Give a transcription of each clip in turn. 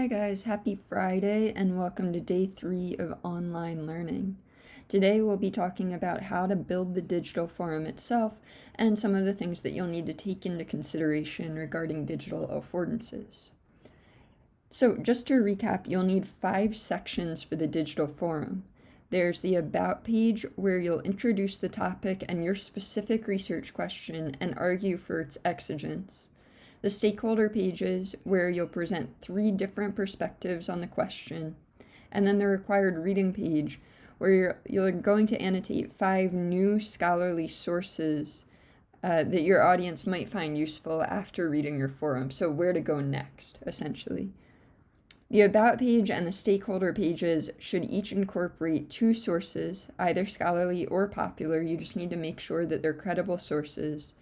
Hi guys, happy Friday and welcome to day 3 of online learning. Today we'll be talking about how to build the digital forum itself and some of the things that you'll need to take into consideration regarding digital affordances. So just to recap, you'll need 5 sections for the digital forum. There's the About page where you'll introduce the topic and your specific research question and argue for its exigence. The stakeholder pages where you'll present 3 different perspectives on the question, and then the required reading page where you're going to annotate 5 new scholarly sources that your audience might find useful after reading your forum, so where to go next, essentially. The About page and the stakeholder pages should each incorporate 2 sources, either scholarly or popular. You just need to make sure that they're credible sources.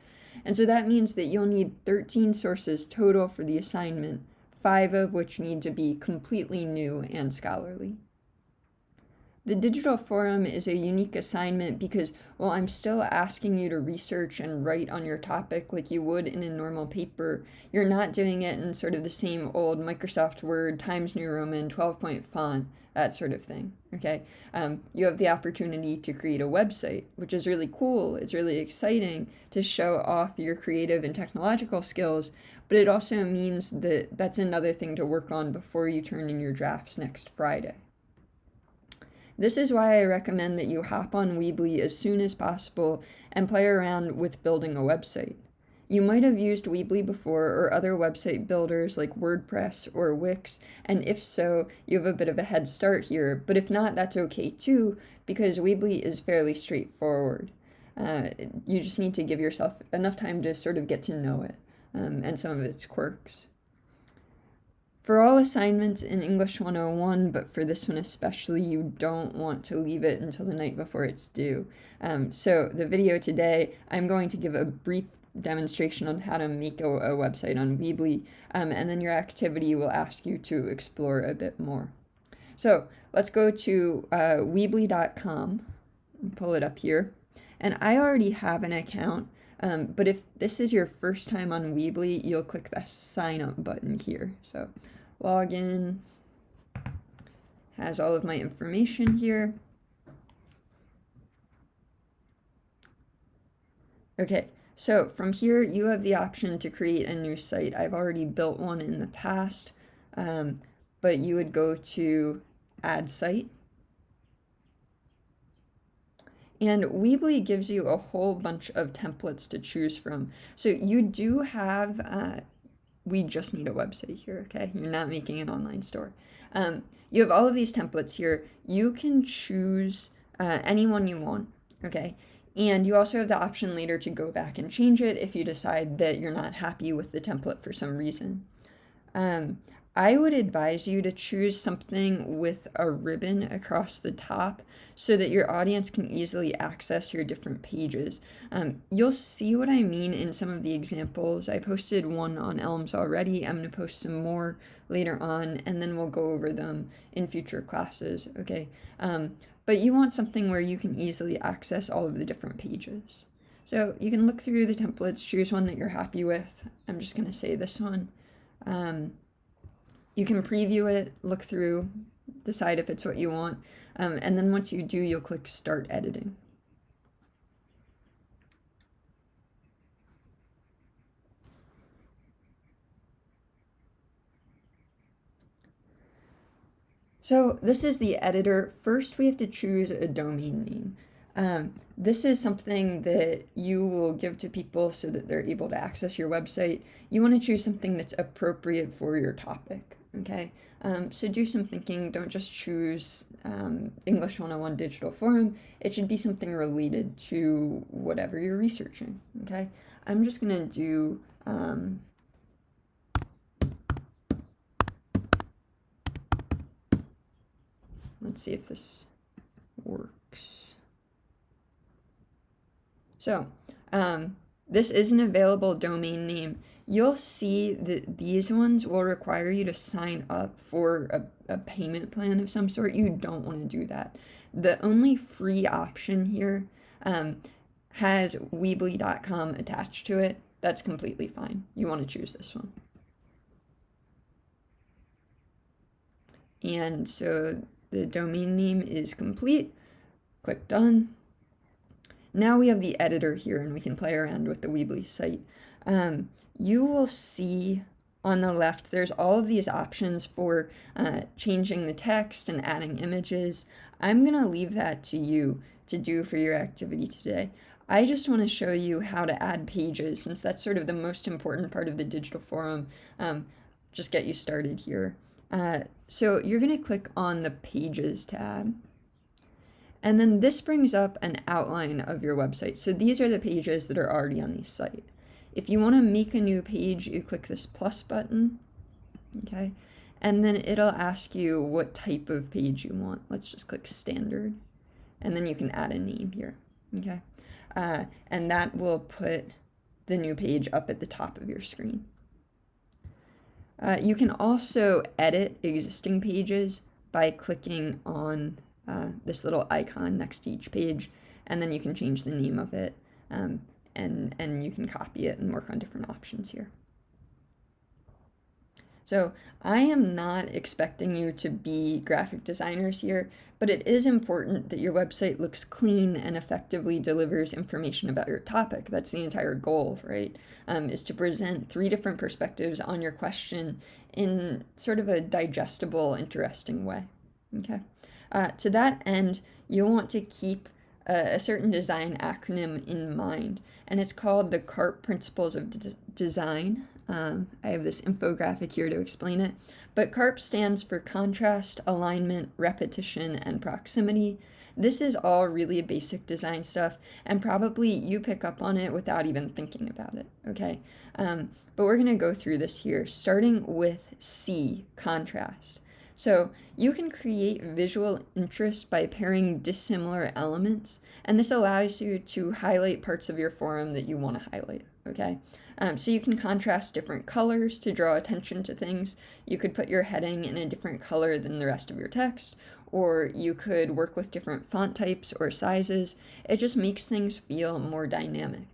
And so that means that you'll need 13 sources total for the assignment, 5 of which need to be completely new and scholarly. The digital forum is a unique assignment because while I'm still asking you to research and write on your topic like you would in a normal paper, you're not doing it in sort of the same old Microsoft Word, Times New Roman, 12-point font, that sort of thing, okay? You have the opportunity to create a website, which is really cool. It's really exciting to show off your creative and technological skills, but it also means that that's another thing to work on before you turn in your drafts next Friday. This is why I recommend that you hop on Weebly as soon as possible and play around with building a website. You might have used Weebly before or other website builders like WordPress or Wix, and if so, you have a bit of a head start here, but if not, that's okay too, because Weebly is fairly straightforward. You just need to give yourself enough time to sort of get to know it and some of its quirks. For all assignments in English 101, but for this one especially, you don't want to leave it until the night before it's due. So the video today, I'm going to give a brief demonstration on how to make a website on Weebly, and then your activity will ask you to explore a bit more. So let's go to Weebly.com, pull it up here, and I already have an account, but if this is your first time on Weebly, you'll click the sign up button here. So login has all of my information here. Okay, so from here you have the option to create a new site. I've already built one in the past, but you would go to Add Site. And Weebly gives you a whole bunch of templates to choose from. So you do have we just need a website here, okay? You're not making an online store. You have all of these templates here. You can choose any one you want, okay? And you also have the option later to go back and change it if you decide that you're not happy with the template for some reason. I would advise you to choose something with a ribbon across the top so that your audience can easily access your different pages. You'll see what I mean in some of the examples. I posted one on Elms already. I'm going to post some more later on, and then we'll go over them in future classes, okay? But you want something where you can easily access all of the different pages. So you can look through the templates, choose one that you're happy with. I'm just going to say this one. You can preview it, look through, decide if it's what you want, and then once you do, you'll click Start Editing. So this is the editor. First, we have to choose a domain name. This is something that you will give to people so that they're able to access your website. You want to choose something that's appropriate for your topic, okay? So do some thinking. Don't just choose English 101 Digital Forum. It should be something related to whatever you're researching, okay? I'm just going to do... let's see if this works. So this is an available domain name. You'll see that these ones will require you to sign up for a payment plan of some sort. You don't want to do that. The only free option here has Weebly.com attached to it. That's completely fine. You want to choose this one. And so the domain name is complete. Click done. Now we have the editor here and we can play around with the Weebly site. You will see on the left, there's all of these options for changing the text and adding images. I'm going to leave that to you to do for your activity today. I just want to show you how to add pages, since that's sort of the most important part of the digital forum. Just get you started here. So you're going to click on the Pages tab. And then this brings up an outline of your website. So these are the pages that are already on the site. If you want to make a new page, you click this plus button, okay? And then it'll ask you what type of page you want. Let's just click standard. And then you can add a name here, okay? And that will put the new page up at the top of your screen. You can also edit existing pages by clicking on this little icon next to each page, and then you can change the name of it, and you can copy it and work on different options here. So I am not expecting you to be graphic designers here, but it is important that your website looks clean and effectively delivers information about your topic. That's the entire goal, right? Is to present 3 different perspectives on your question in sort of a digestible, interesting way, okay? To that end, you'll want to keep a certain design acronym in mind, and it's called the CARP Principles of Design. I have this infographic here to explain it, but CARP stands for contrast, alignment, repetition, and proximity. This is all really basic design stuff, and probably you pick up on it without even thinking about it, okay? But we're going to go through this here, starting with C, contrast. So you can create visual interest by pairing dissimilar elements, and this allows you to highlight parts of your forum that you want to highlight, okay? So you can contrast different colors to draw attention to things. You could put your heading in a different color than the rest of your text, or you could work with different font types or sizes. It just makes things feel more dynamic.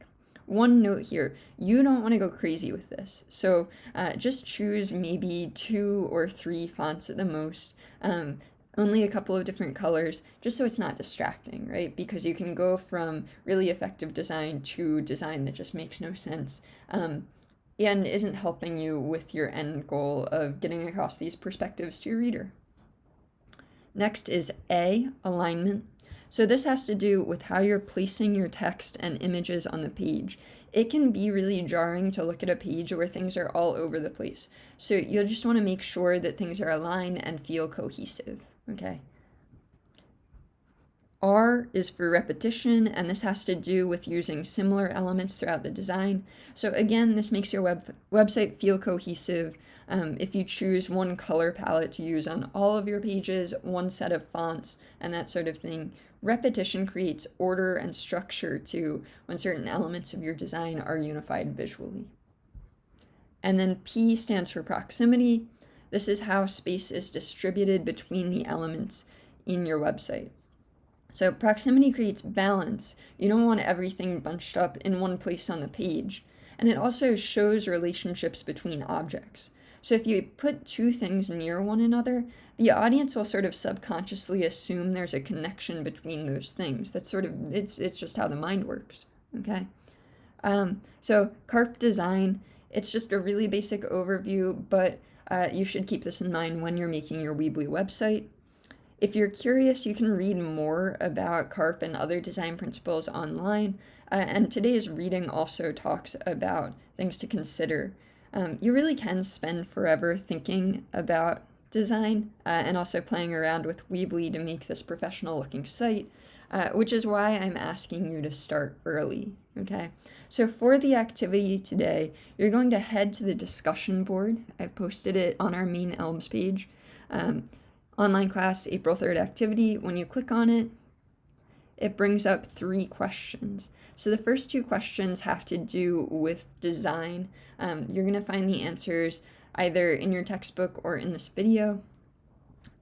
One note here, you don't want to go crazy with this. So just choose maybe 2 or 3 fonts at the most, only a couple of different colors, just so it's not distracting, right? Because you can go from really effective design to design that just makes no sense and isn't helping you with your end goal of getting across these perspectives to your reader. Next is A, alignment. So this has to do with how you're placing your text and images on the page. It can be really jarring to look at a page where things are all over the place. So you'll just want to make sure that things are aligned and feel cohesive, okay? R is for repetition, and this has to do with using similar elements throughout the design. So again, this makes your website feel cohesive. If you choose one color palette to use on all of your pages, one set of fonts, and that sort of thing, repetition creates order and structure too when certain elements of your design are unified visually. And then P stands for proximity. This is how space is distributed between the elements in your website. So proximity creates balance. You don't want everything bunched up in one place on the page. And it also shows relationships between objects. So if you put 2 things near one another, the audience will sort of subconsciously assume there's a connection between those things. That's sort of, it's just how the mind works, okay? So CARP design, it's just a really basic overview, but you should keep this in mind when you're making your Weebly website. If you're curious, you can read more about CARP and other design principles online, and today's reading also talks about things to consider. You really can spend forever thinking about design and also playing around with Weebly to make this professional looking site, which is why I'm asking you to start early, okay? So for the activity today, you're going to head to the discussion board. I've posted it on our main Elms page. Online class, April 3rd activity. When you click on it, it brings up 3 questions. So the first 2 questions have to do with design. You're going to find the answers either in your textbook or in this video.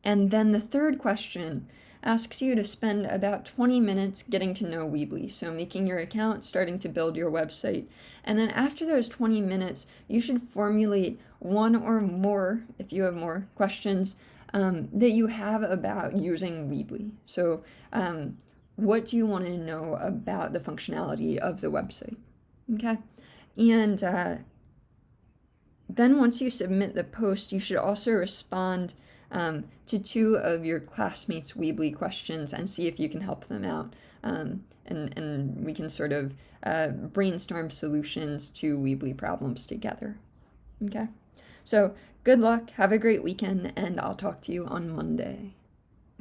And then the third question asks you to spend about 20 minutes getting to know Weebly, so making your account, starting to build your website. And then after those 20 minutes, you should formulate 1 or more, if you have more questions, that you have about using Weebly. So what do you want to know about the functionality of the website? Okay. And then once you submit the post, you should also respond to 2 of your classmates' Weebly questions and see if you can help them out. And we can sort of brainstorm solutions to Weebly problems together. Okay? So good luck, have a great weekend, and I'll talk to you on Monday.